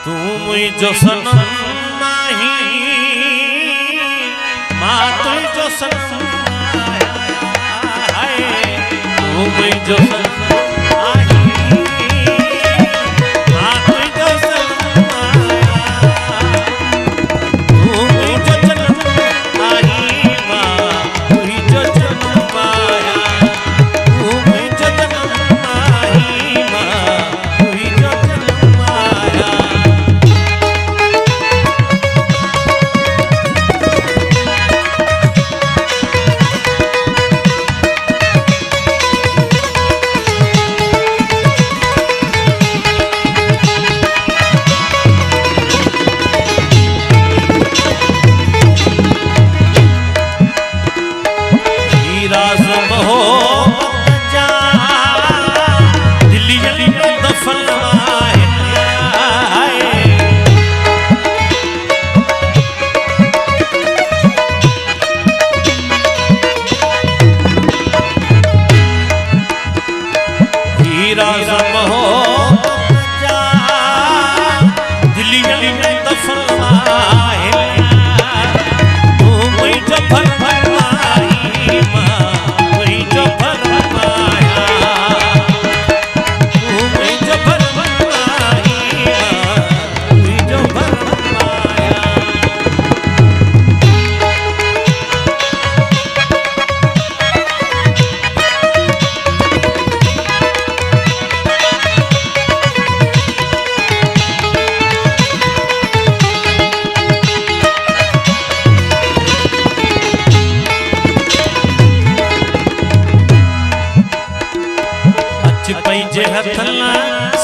जो सनम नहीं माँ तू जो सनम है जो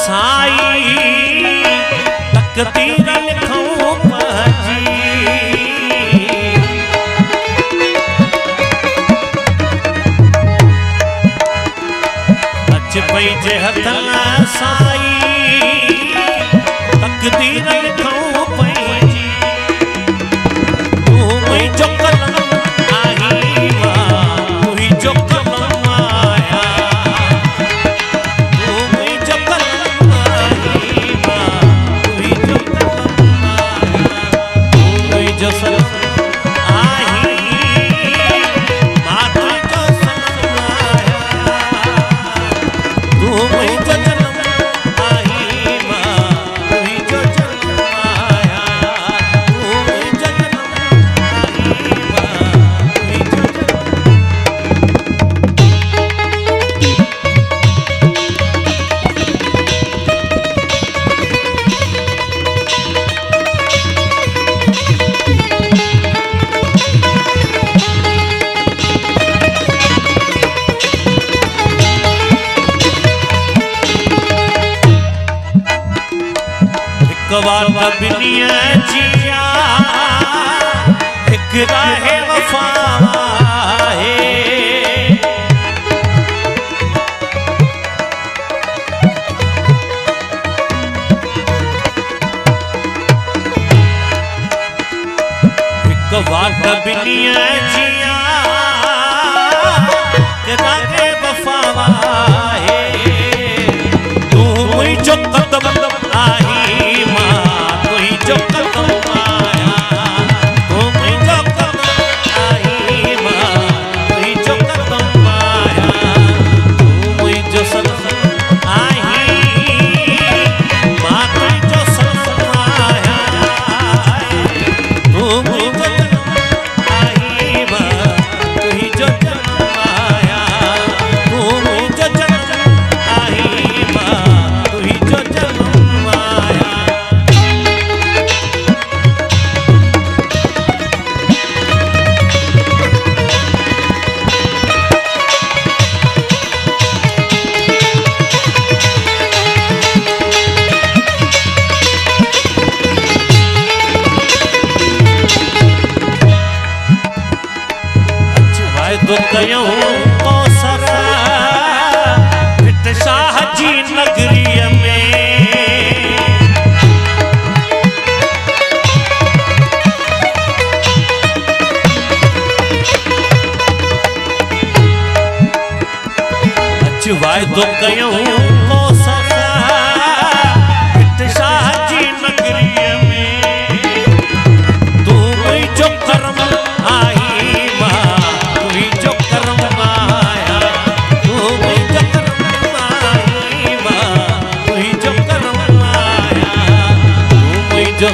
साई तकदीर लिखूं पाजी अच पई जे हथला साई तकदीर लिखूं पाजी तू मुई जो कलम आई तू ही जो गवार बिनिया जिया एक राहे वफा है गवार बिनिया जिया एक राहे वफा है तू मुई जो कदम आई जो कदम आया तू मुई जो कदम आई माँ तुही जो कदम आया तू मुई जो सनम आई माँ तुही जो सनम आया तू मुई जो कदम आई माँ तुही जो कदम आया तू मुई जो कदम आई माँ तुही जो कदम आया तो कयूं कौसरा फिट शाह जी नगरी में अचवाए तो कयूं कौसरा फिट शाह जी नगरी जो